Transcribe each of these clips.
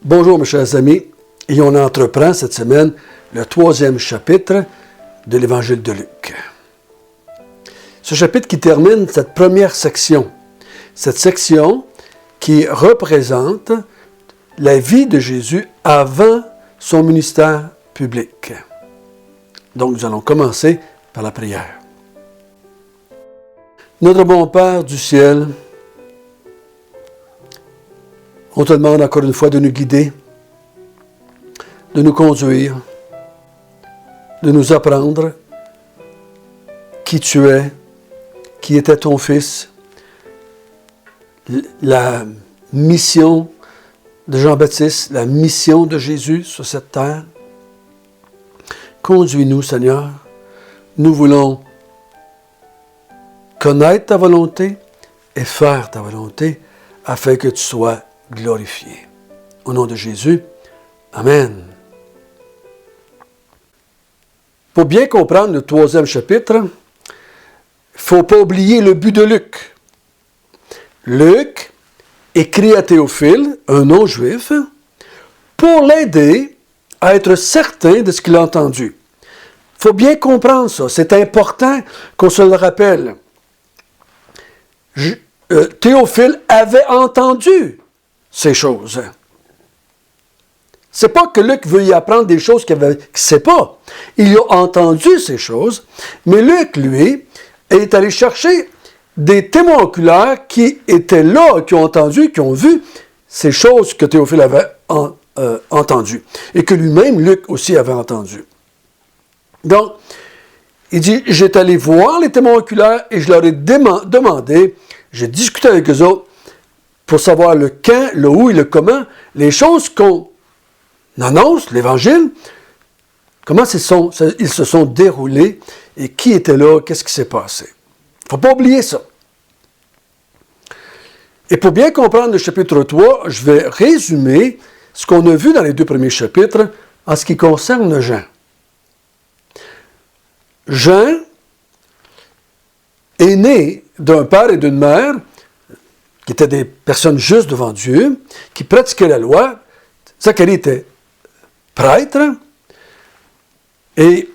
Bonjour mes chers amis, et on entreprend cette semaine le 3e chapitre de l'Évangile de Luc. Ce chapitre qui termine cette première section, cette section qui représente la vie de Jésus avant son ministère public. Donc nous allons commencer par la prière. Notre bon Père du ciel, on te demande encore une fois de nous guider, de nous conduire, de nous apprendre qui tu es, qui était ton Fils, la mission de Jean-Baptiste, la mission de Jésus sur cette terre. Conduis-nous, Seigneur. Nous voulons connaître ta volonté et faire ta volonté afin que tu sois glorifié. Au nom de Jésus, Amen. Pour bien comprendre le 3e chapitre, il ne faut pas oublier le but de Luc. Luc écrit à Théophile, un non-juif, pour l'aider à être certain de ce qu'il a entendu. Il faut bien comprendre ça. C'est important qu'on se le rappelle. Théophile avait entendu ces choses. C'est pas que Luc veut y apprendre des choses qu'il ne sait pas. Il a entendu ces choses, mais Luc, lui, est allé chercher des témoins oculaires qui étaient là, qui ont entendu, qui ont vu ces choses que Théophile avait entendues et que lui-même, Luc aussi avait entendues. Donc, il dit, j'étais allé voir les témoins oculaires et je leur ai demandé, j'ai discuté avec eux autres pour savoir le quand, le où et le comment, les choses qu'on annonce, l'Évangile, comment ils se sont déroulés et qui était là, qu'est-ce qui s'est passé. Il ne faut pas oublier ça. Et pour bien comprendre le chapitre 3, je vais résumer ce qu'on a vu dans les 2 premiers chapitres en ce qui concerne Jean. Jean est né d'un père et d'une mère qui étaient des personnes justes devant Dieu, qui pratiquaient la loi. Zacharie était prêtre, et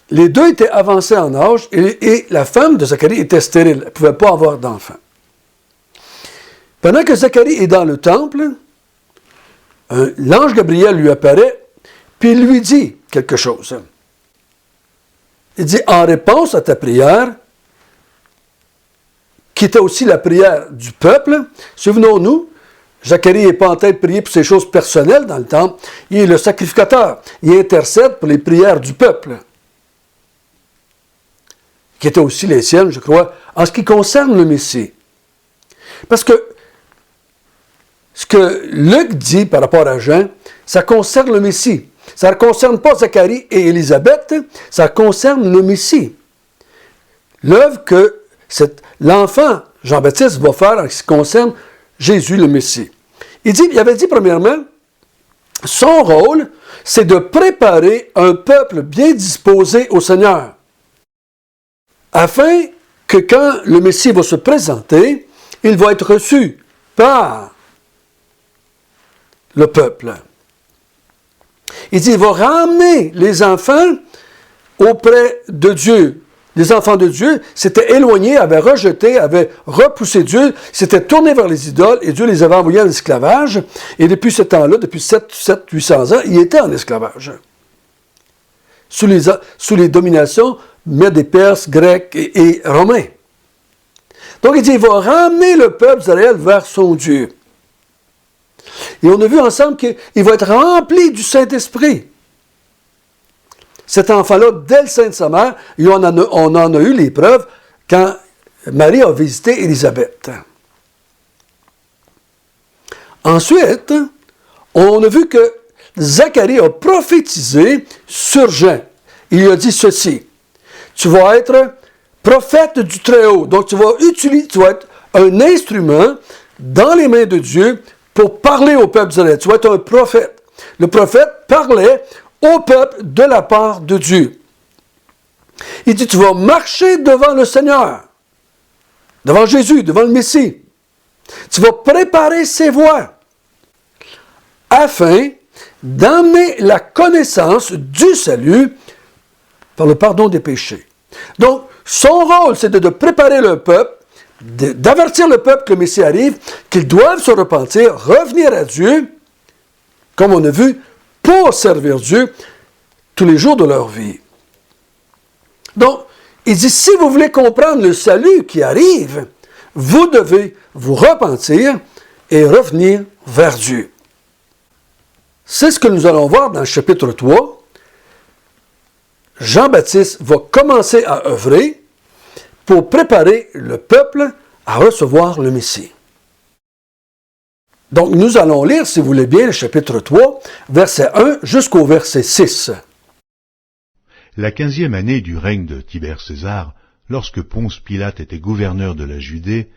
les deux étaient avancés en âge, et la femme de Zacharie était stérile, elle ne pouvait pas avoir d'enfant. Pendant que Zacharie est dans le temple, l'ange Gabriel lui apparaît, puis il lui dit quelque chose. Il dit, en réponse à ta prière, qui était aussi la prière du peuple, souvenons-nous, Zacharie n'est pas en train de prier pour ses choses personnelles dans le temple, il est le sacrificateur, il intercède pour les prières du peuple, qui étaient aussi les siennes, je crois, en ce qui concerne le Messie. Parce que ce que Luc dit par rapport à Jean, ça concerne le Messie. Ça ne concerne pas Zacharie et Élisabeth, ça concerne le Messie. L'œuvre que l'enfant Jean-Baptiste va faire en ce qui concerne Jésus le Messie. Il avait dit premièrement, son rôle, c'est de préparer un peuple bien disposé au Seigneur, afin que quand le Messie va se présenter, il va être reçu par le peuple. Il dit, il va ramener les enfants auprès de Dieu. Les enfants de Dieu s'étaient éloignés, avaient rejeté, avaient repoussé Dieu, s'étaient tournés vers les idoles et Dieu les avait envoyés en esclavage. Et depuis ce temps-là, depuis 800 ans, ils étaient en esclavage. Sous les dominations des Perses, Grecs et Romains. Donc il dit, il va ramener le peuple d'Israël vers son Dieu. Et on a vu ensemble qu'il va être rempli du Saint-Esprit. Cet enfant-là, dès le sein de sa mère, on en a eu les preuves quand Marie a visité Élisabeth. Ensuite, on a vu que Zacharie a prophétisé sur Jean. Il lui a dit ceci, tu vas être prophète du Très-Haut, donc tu vas être un instrument dans les mains de Dieu pour parler au peuple d'Israël. Tu vas être un prophète. Le prophète parlait au peuple de la part de Dieu. Il dit, tu vas marcher devant le Seigneur, devant Jésus, devant le Messie. Tu vas préparer ses voies afin d'amener la connaissance du salut par le pardon des péchés. Donc, son rôle, c'est de préparer le peuple, d'avertir le peuple que le Messie arrive, qu'ils doivent se repentir, revenir à Dieu, comme on a vu, pour servir Dieu tous les jours de leur vie. Donc, il dit, si vous voulez comprendre le salut qui arrive, vous devez vous repentir et revenir vers Dieu. C'est ce que nous allons voir dans le chapitre 3. Jean-Baptiste va commencer à œuvrer pour préparer le peuple à recevoir le Messie. Donc, nous allons lire, si vous voulez bien, le chapitre 3, verset 1 jusqu'au verset 6. La 15e année du règne de Tibère César, lorsque Ponce Pilate était gouverneur de la Judée,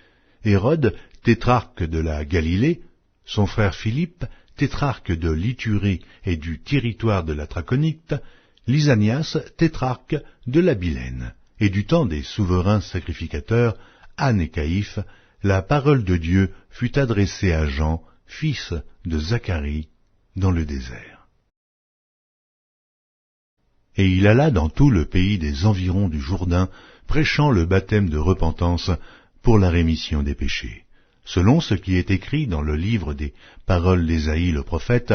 Hérode, tétrarque de la Galilée, son frère Philippe, tétrarque de l'Iturie et du territoire de la Traconite, Lysanias, tétrarque de la Bilène, et du temps des souverains sacrificateurs, Anne et Caïphe, la parole de Dieu fut adressée à Jean, fils de Zacharie, dans le désert. Et il alla dans tout le pays des environs du Jourdain, prêchant le baptême de repentance pour la rémission des péchés, selon ce qui est écrit dans le livre des paroles d'Ésaïe le prophète.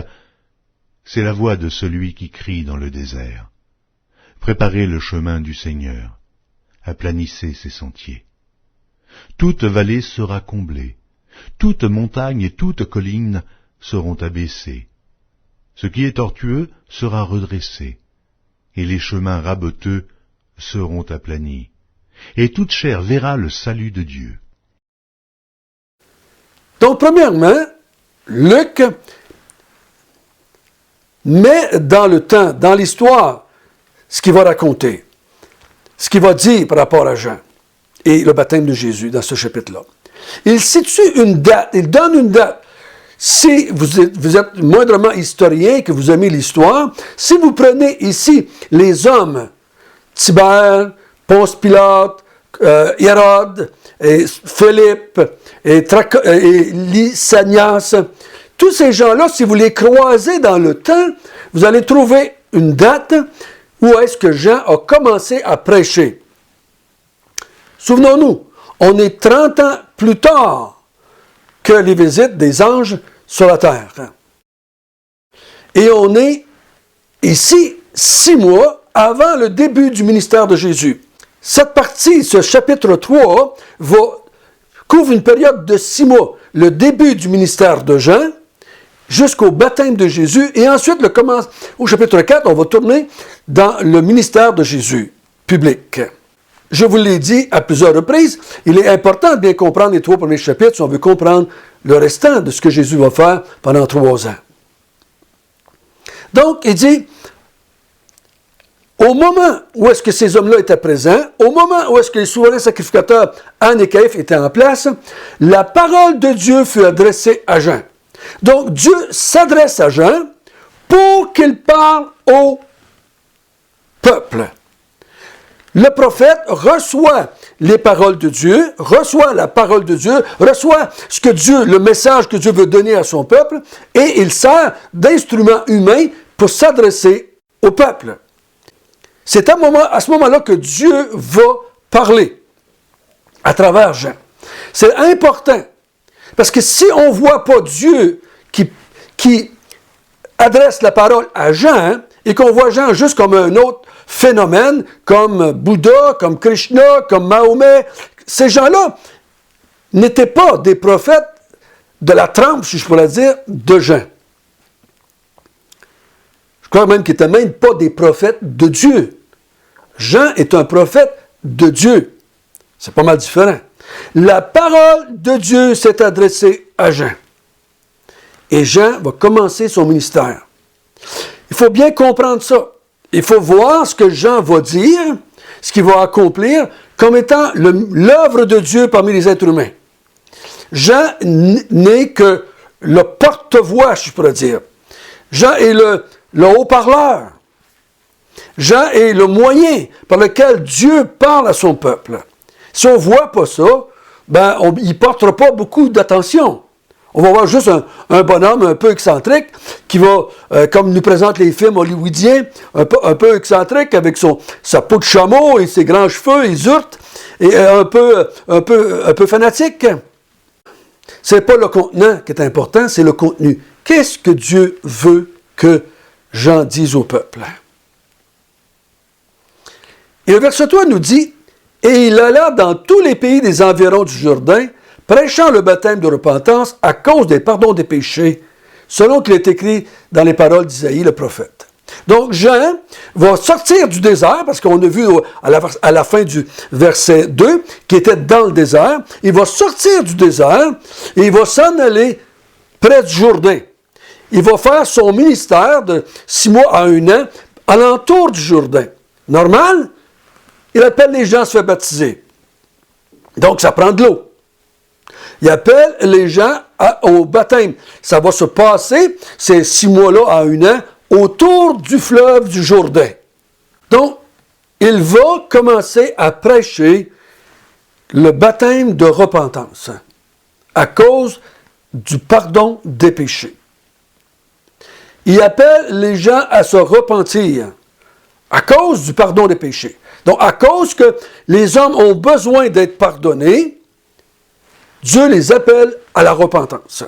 C'est la voix de celui qui crie dans le désert. Préparez le chemin du Seigneur, aplanissez ses sentiers. Toute vallée sera comblée, toute montagne et toute colline seront abaissées. Ce qui est tortueux sera redressé, et les chemins raboteux seront aplanis, et toute chair verra le salut de Dieu. Donc, premièrement, Luc met dans le temps, dans l'histoire, ce qu'il va raconter, ce qu'il va dire par rapport à Jean et le baptême de Jésus dans ce chapitre-là. Il situe une date, il donne une date. Si vous êtes moindrement historien, que vous aimez l'histoire, si vous prenez ici les hommes, Tibère, Ponce Pilate, Hérode, et Philippe, et Lysanias, tous ces gens-là, si vous les croisez dans le temps, vous allez trouver une date où est-ce que Jean a commencé à prêcher. Souvenons-nous, on est 30 ans plus tard que les visites des anges sur la terre. Et on est ici 6 mois avant le début du ministère de Jésus. Cette partie, ce chapitre 3, couvre une période de 6 mois. Le début du ministère de Jean jusqu'au baptême de Jésus. Et ensuite, au chapitre 4, on va tourner dans le ministère de Jésus, public. Je vous l'ai dit à plusieurs reprises, il est important de bien comprendre les 3 premiers chapitres si on veut comprendre le restant de ce que Jésus va faire pendant 3 ans. Donc, il dit, au moment où est-ce que ces hommes-là étaient présents, au moment où est-ce que les souverains sacrificateurs Anne et Caïphe étaient en place, la parole de Dieu fut adressée à Jean. Donc, Dieu s'adresse à Jean pour qu'il parle au peuple. Le prophète reçoit les paroles de Dieu, reçoit la parole de Dieu, reçoit le message que Dieu veut donner à son peuple, et il sert d'instrument humain pour s'adresser au peuple. C'est à ce moment-là que Dieu va parler à travers Jean. C'est important, parce que si on ne voit pas Dieu qui adresse la parole à Jean, et qu'on voit Jean juste comme un autre phénomène, comme Bouddha, comme Krishna, comme Mahomet, ces gens-là n'étaient pas des prophètes de la trempe, si je pourrais dire, de Jean. Je crois même qu'ils n'étaient même pas des prophètes de Dieu. Jean est un prophète de Dieu. C'est pas mal différent. La parole de Dieu s'est adressée à Jean. Et Jean va commencer son ministère. Il faut bien comprendre ça. Il faut voir ce que Jean va dire, ce qu'il va accomplir, comme étant l'œuvre de Dieu parmi les êtres humains. Jean n'est que le porte-voix, je pourrais dire. Jean est le haut-parleur. Jean est le moyen par lequel Dieu parle à son peuple. Si on ne voit pas ça, il ne portera pas beaucoup d'attention. On va voir juste un bonhomme un peu excentrique qui va, comme nous présentent les films hollywoodiens, un peu excentrique avec sa peau de chameau et ses grands cheveux, et zurte, et un peu fanatique. C'est pas le contenant qui est important, c'est le contenu. Qu'est-ce que Dieu veut que Jean dise au peuple? Et le verset 3 nous dit, « Et il alla dans tous les pays des environs du Jourdain, prêchant le baptême de repentance à cause des pardons des péchés, selon qu'il est écrit dans les paroles d'Isaïe le prophète. » Donc Jean va sortir du désert, parce qu'on a vu à la fin du verset 2, qui était dans le désert, il va sortir du désert et il va s'en aller près du Jourdain. Il va faire son ministère de 6 mois à 1 an alentour du Jourdain. Normal, il appelle les gens à se faire baptiser. Donc ça prend de l'eau. Il appelle les gens au baptême. Ça va se passer, ces 6 mois-là à 1 an, autour du fleuve du Jourdain. Donc, il va commencer à prêcher le baptême de repentance à cause du pardon des péchés. Il appelle les gens à se repentir à cause du pardon des péchés. Donc, à cause que les hommes ont besoin d'être pardonnés, Dieu les appelle à la repentance.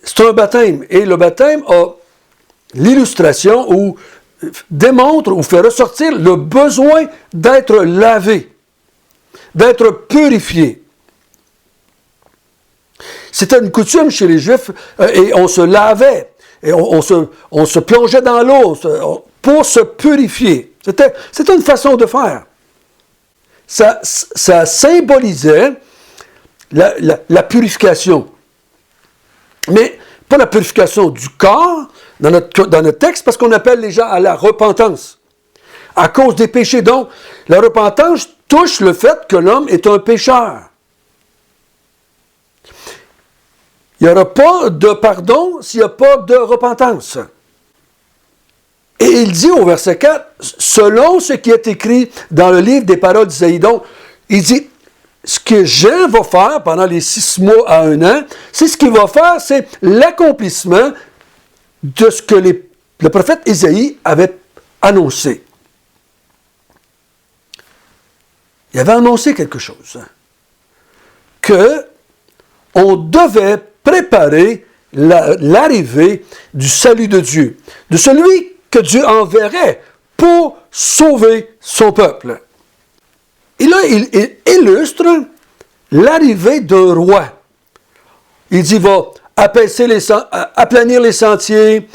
C'est un baptême, et le baptême a l'illustration ou démontre ou fait ressortir le besoin d'être lavé, d'être purifié. C'était une coutume chez les Juifs, et on se lavait, et on se plongeait dans l'eau pour se purifier. C'était une façon de faire. Ça symbolisait la purification. Mais pas la purification du corps, dans notre texte, parce qu'on appelle les gens à la repentance, à cause des péchés. Donc, la repentance touche le fait que l'homme est un pécheur. Il n'y aura pas de pardon s'il n'y a pas de repentance. Et il dit au verset 4, selon ce qui est écrit dans le livre des paroles d'Isaïe. Donc, il dit, ce que Jean va faire pendant les 6 mois à 1 an, c'est ce qu'il va faire, c'est l'accomplissement de ce que le prophète Isaïe avait annoncé. Il avait annoncé quelque chose. Que on devait préparer l'arrivée du salut de Dieu, de celui que Dieu enverrait pour sauver son peuple. Et là, il illustre l'arrivée d'un roi. Il dit, il va aplanir les sentiers,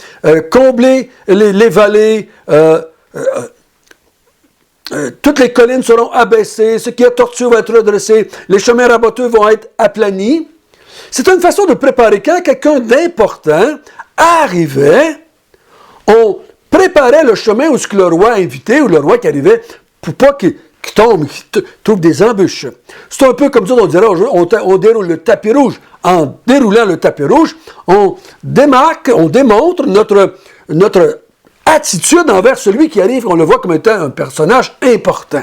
combler les vallées, toutes les collines seront abaissées, ce qui est tortueux va être redressé, les chemins raboteux vont être aplanis. C'est une façon de préparer. Quand quelqu'un d'important arrivait, on préparait le chemin où le roi invité ou le roi qui arrivait pour pas qu'il tombe, qu'il trouve des embûches. C'est un peu comme ça, on dirait, on déroule le tapis rouge. En déroulant le tapis rouge, on démarque, on démontre notre attitude envers celui qui arrive, on le voit comme étant un personnage important.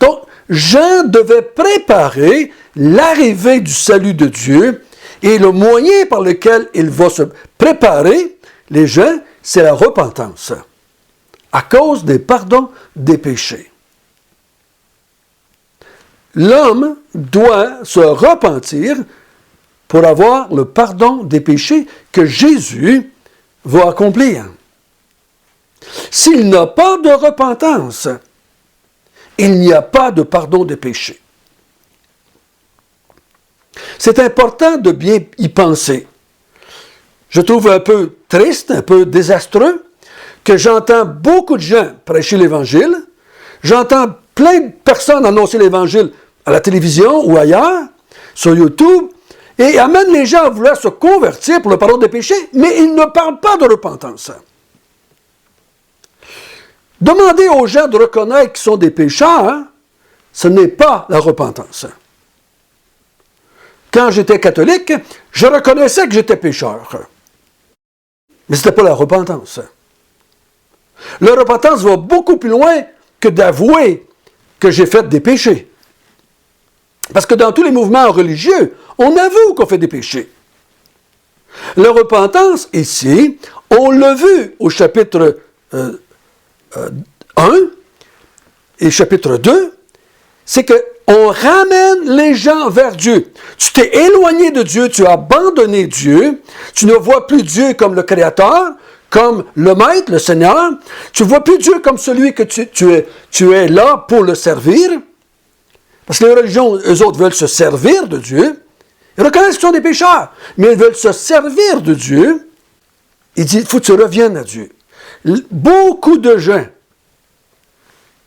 Donc, Jean devait préparer l'arrivée du salut de Dieu, et le moyen par lequel il va se préparer, les gens, c'est la repentance, à cause des pardons des péchés. L'homme doit se repentir pour avoir le pardon des péchés que Jésus va accomplir. S'il n'a pas de repentance, il n'y a pas de pardon des péchés. C'est important de bien y penser. Je trouve un peu triste, un peu désastreux, que j'entends beaucoup de gens prêcher l'Évangile, j'entends plein de personnes annoncer l'Évangile à la télévision ou ailleurs, sur YouTube, et amènent les gens à vouloir se convertir pour le pardon des péchés, mais ils ne parlent pas de repentance. Demander aux gens de reconnaître qu'ils sont des pécheurs, ce n'est pas la repentance. Quand j'étais catholique, je reconnaissais que j'étais pécheur. Mais ce n'était pas la repentance. La repentance va beaucoup plus loin que d'avouer que j'ai fait des péchés. Parce que dans tous les mouvements religieux, on avoue qu'on fait des péchés. La repentance, ici, on l'a vu au chapitre 1 et chapitre 2, c'est qu'on ramène les gens vers Dieu. Tu t'es éloigné de Dieu, tu as abandonné Dieu, tu ne vois plus Dieu comme le Créateur, comme le Maître, le Seigneur. Tu ne vois plus Dieu comme celui que tu es là pour le servir. Parce que les religions, eux autres, veulent se servir de Dieu. Ils reconnaissent qu'ils sont des pécheurs, mais ils veulent se servir de Dieu. Il dit, il faut que tu reviennes à Dieu. Beaucoup de gens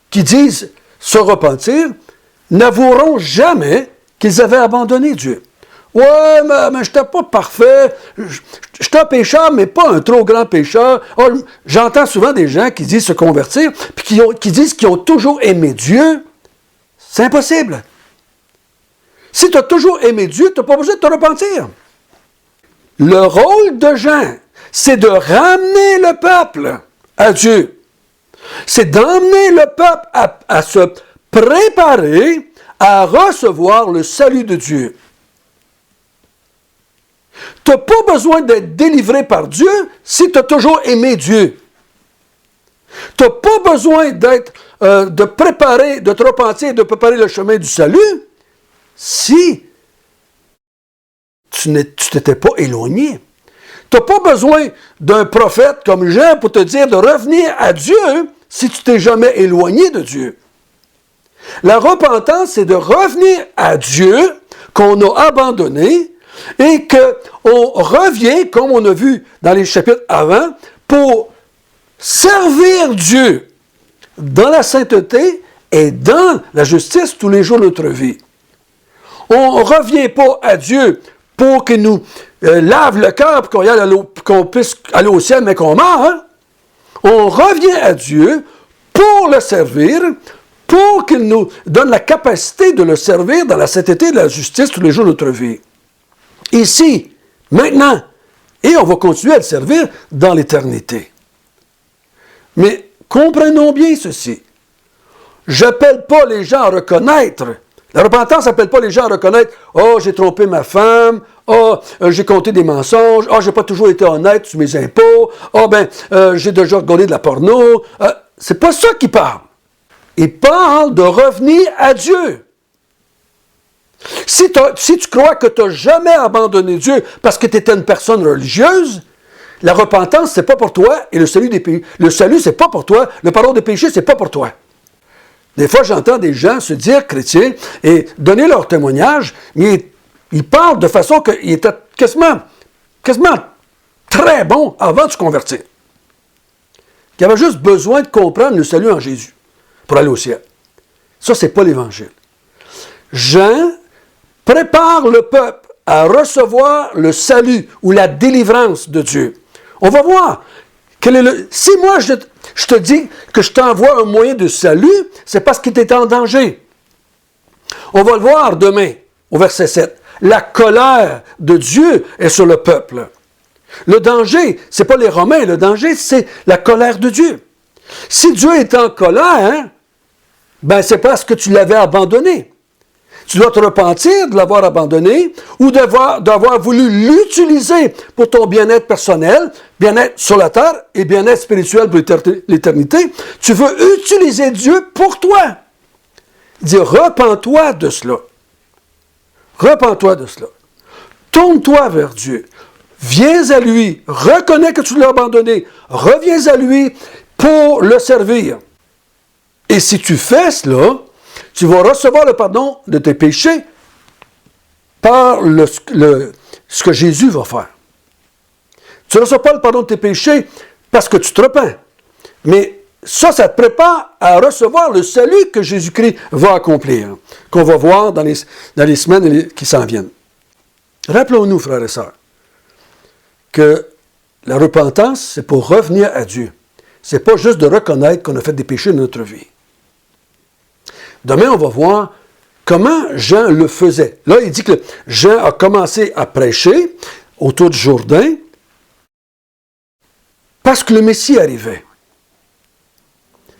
qui disent se repentir n'avoueront jamais qu'ils avaient abandonné Dieu. Ouais, mais je n'étais pas parfait. J'étais un pécheur, mais pas un trop grand pécheur. Oh, j'entends souvent des gens qui disent se convertir, puis qui disent qu'ils ont toujours aimé Dieu. C'est impossible. Si tu as toujours aimé Dieu, tu n'as pas besoin de te repentir. Le rôle de Jean, c'est de ramener le peuple à Dieu. C'est d'emmener le peuple à se préparer à recevoir le salut de Dieu. Tu n'as pas besoin d'être délivré par Dieu si tu as toujours aimé Dieu. Tu n'as pas besoin de te repentir, de préparer le chemin du salut si tu t'étais pas éloigné. Tu n'as pas besoin d'un prophète comme Jean pour te dire de revenir à Dieu si tu t'es jamais éloigné de Dieu. La repentance, c'est de revenir à Dieu qu'on a abandonné et qu'on revient, comme on a vu dans les chapitres avant, pour servir Dieu dans la sainteté et dans la justice tous les jours de notre vie. On ne revient pas à Dieu pour qu'il nous lave le cœur pour qu'on puisse aller au ciel, mais qu'on meurt. Hein? On revient à Dieu pour le servir, pour qu'il nous donne la capacité de le servir dans la sainteté et la justice tous les jours de notre vie. Ici, maintenant, et on va continuer à le servir dans l'éternité. Mais comprenons bien ceci. J'appelle pas les gens à reconnaître. La repentance n'appelle pas les gens à reconnaître « Oh, j'ai trompé ma femme. Oh, j'ai compté des mensonges. Oh, j'ai pas toujours été honnête sur mes impôts. Oh, j'ai déjà regardé de la porno. » C'est pas ça qu'il parle. Il parle de revenir à Dieu. Si tu crois que tu n'as jamais abandonné Dieu parce que tu étais une personne religieuse, la repentance, c'est pas pour toi, et le salut, c'est pas pour toi, le pardon des péchés, c'est pas pour toi. Des fois, j'entends des gens se dire chrétiens et donner leur témoignage, mais ils parlent de façon qu'ils étaient quasiment très bons avant de se convertir. Qu'ils avaient juste besoin de comprendre le salut en Jésus pour aller au ciel. Ça, c'est pas l'Évangile. Jean prépare le peuple à recevoir le salut ou la délivrance de Dieu. On va voir. Si moi, je te dis que je t'envoie un moyen de salut, c'est parce qu'il est en danger. On va le voir demain, au verset 7. La colère de Dieu est sur le peuple. Le danger, ce n'est pas les Romains, le danger, c'est la colère de Dieu. Si Dieu est en colère, c'est parce que tu l'avais abandonné. Tu dois te repentir de l'avoir abandonné ou d'avoir voulu l'utiliser pour ton bien-être personnel, bien-être sur la terre et bien-être spirituel pour l'éternité. Tu veux utiliser Dieu pour toi. Il dit, repens-toi de cela. Repens-toi de cela. Tourne-toi vers Dieu. Viens à lui. Reconnais que tu l'as abandonné. Reviens à lui pour le servir. Et si tu fais cela, tu vas recevoir le pardon de tes péchés par ce que Jésus va faire. Tu ne reçois pas le pardon de tes péchés parce que tu te repens. Mais ça te prépare à recevoir le salut que Jésus-Christ va accomplir, qu'on va voir dans les semaines qui s'en viennent. Rappelons-nous, frères et sœurs, que la repentance, c'est pour revenir à Dieu. Ce n'est pas juste de reconnaître qu'on a fait des péchés dans notre vie. Demain, on va voir comment Jean le faisait. Là, il dit que Jean a commencé à prêcher autour du Jourdain parce que le Messie arrivait.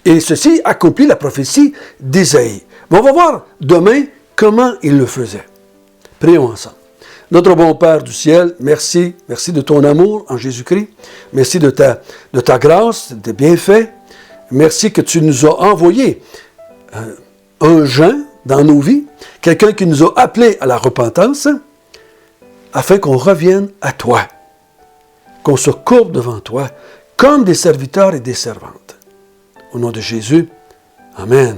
Et ceci accomplit la prophétie d'Ésaïe. Mais on va voir demain comment il le faisait. Prions ensemble. Notre bon Père du ciel, merci. Merci de ton amour en Jésus-Christ. Merci de ta grâce, de tes bienfaits. Merci que tu nous as envoyé un Jean dans nos vies, quelqu'un qui nous a appelés à la repentance, afin qu'on revienne à toi, qu'on se courbe devant toi, comme des serviteurs et des servantes. Au nom de Jésus, Amen.